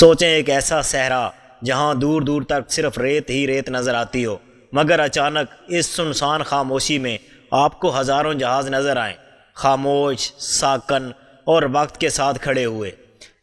سوچیں ایک ایسا صحرا جہاں دور دور تک صرف ریت ہی ریت نظر آتی ہو، مگر اچانک اس سنسان خاموشی میں آپ کو ہزاروں جہاز نظر آئیں، خاموش، ساکن اور وقت کے ساتھ کھڑے ہوئے۔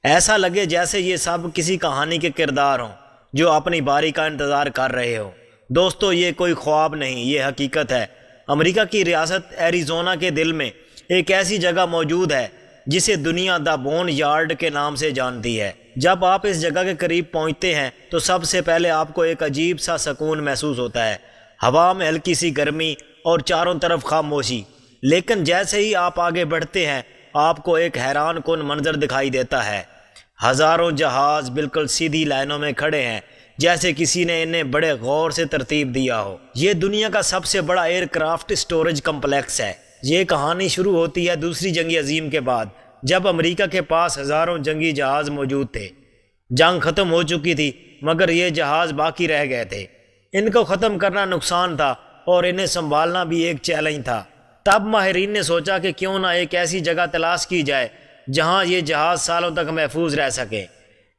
ایسا لگے جیسے یہ سب کسی کہانی کے کردار ہوں جو اپنی باری کا انتظار کر رہے ہوں۔ دوستو، یہ کوئی خواب نہیں، یہ حقیقت ہے۔ امریکہ کی ریاست ایریزونا کے دل میں ایک ایسی جگہ موجود ہے جسے دنیا دا بون یارڈ کے نام سے جانتی ہے۔ جب آپ اس جگہ کے قریب پہنچتے ہیں تو سب سے پہلے آپ کو ایک عجیب سا سکون محسوس ہوتا ہے۔ ہوا میں ہلکی سی گرمی اور چاروں طرف خاموشی، لیکن جیسے ہی آپ آگے بڑھتے ہیں آپ کو ایک حیران کن منظر دکھائی دیتا ہے۔ ہزاروں جہاز بالکل سیدھی لائنوں میں کھڑے ہیں، جیسے کسی نے انہیں بڑے غور سے ترتیب دیا ہو۔ یہ دنیا کا سب سے بڑا ایئر کرافٹ اسٹوریج کمپلیکس ہے۔ یہ کہانی شروع ہوتی ہے دوسری جنگ عظیم کے بعد، جب امریکہ کے پاس ہزاروں جنگی جہاز موجود تھے۔ جنگ ختم ہو چکی تھی مگر یہ جہاز باقی رہ گئے تھے۔ ان کو ختم کرنا نقصان تھا اور انہیں سنبھالنا بھی ایک چیلنج تھا۔ تب ماہرین نے سوچا کہ کیوں نہ ایک ایسی جگہ تلاش کی جائے جہاں یہ جہاز سالوں تک محفوظ رہ سکے۔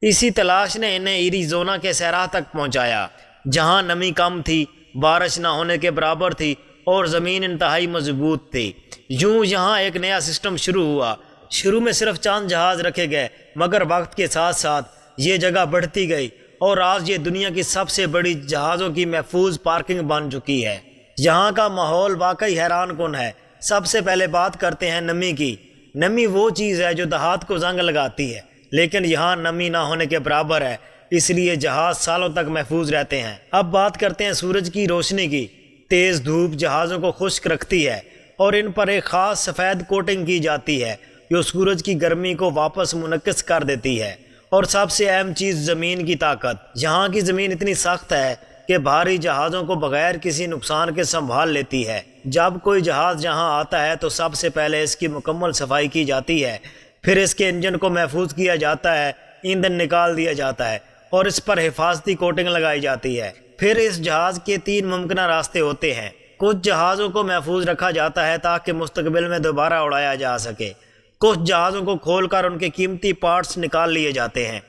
اسی تلاش نے انہیں ایریزونا کے صحرا تک پہنچایا، جہاں نمی کم تھی، بارش نہ ہونے کے برابر تھی اور زمین انتہائی مضبوط تھی۔ یوں یہاں ایک نیا سسٹم شروع ہوا۔ شروع میں صرف چند جہاز رکھے گئے، مگر وقت کے ساتھ ساتھ یہ جگہ بڑھتی گئی اور آج یہ دنیا کی سب سے بڑی جہازوں کی محفوظ پارکنگ بن چکی ہے۔ یہاں کا ماحول واقعی حیران کن ہے۔ سب سے پہلے بات کرتے ہیں نمی کی۔ نمی وہ چیز ہے جو دھات کو زنگ لگاتی ہے، لیکن یہاں نمی نہ ہونے کے برابر ہے، اس لیے جہاز سالوں تک محفوظ رہتے ہیں۔ اب بات کرتے ہیں سورج کی روشنی کی۔ تیز دھوپ جہازوں کو خشک رکھتی ہے اور ان پر ایک خاص سفید کوٹنگ کی جاتی ہے جو سورج کی گرمی کو واپس منعکس کر دیتی ہے۔ اور سب سے اہم چیز زمین کی طاقت۔ یہاں کی زمین اتنی سخت ہے کہ بھاری جہازوں کو بغیر کسی نقصان کے سنبھال لیتی ہے۔ جب کوئی جہاز یہاں آتا ہے تو سب سے پہلے اس کی مکمل صفائی کی جاتی ہے، پھر اس کے انجن کو محفوظ کیا جاتا ہے، ایندھن نکال دیا جاتا ہے اور اس پر حفاظتی کوٹنگ لگائی جاتی ہے۔ پھر اس جہاز کے 3 ممکنہ راستے ہوتے ہیں۔ کچھ جہازوں کو محفوظ رکھا جاتا ہے تاکہ مستقبل میں دوبارہ اڑایا جا سکے۔ کچھ جہازوں کو کھول کر ان کے قیمتی پارٹس نکال لیے جاتے ہیں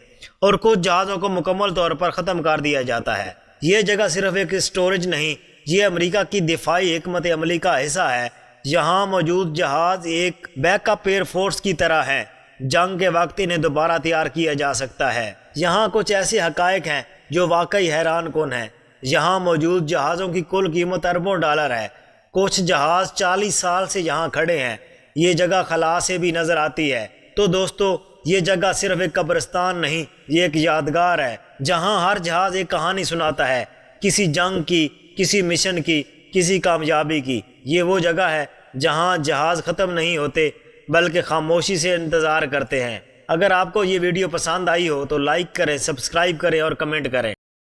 اور کچھ جہازوں کو مکمل طور پر ختم کر دیا جاتا ہے۔ یہ جگہ صرف ایک اسٹوریج نہیں، یہ امریکہ کی دفاعی حکمت عملی کا حصہ ہے۔ یہاں موجود جہاز ایک بیک اپ ایئر فورس کی طرح ہیں، جنگ کے وقت انہیں دوبارہ تیار کیا جا سکتا ہے۔ یہاں کچھ ایسے حقائق ہیں جو واقعی حیران کن ہیں۔ یہاں موجود جہازوں کی کل قیمت اربوں ڈالر ہے۔ کچھ جہاز 40 سال سے یہاں کھڑے ہیں۔ یہ جگہ خلا سے بھی نظر آتی ہے۔ تو دوستو، یہ جگہ صرف ایک قبرستان نہیں، یہ ایک یادگار ہے جہاں ہر جہاز ایک کہانی سناتا ہے، کسی جنگ کی، کسی مشن کی، کسی کامیابی کی۔ یہ وہ جگہ ہے جہاں جہاز ختم نہیں ہوتے بلکہ خاموشی سے انتظار کرتے ہیں۔ اگر آپ کو یہ ویڈیو پسند آئی ہو تو لائک کریں، سبسکرائب کریں اور کمنٹ کریں۔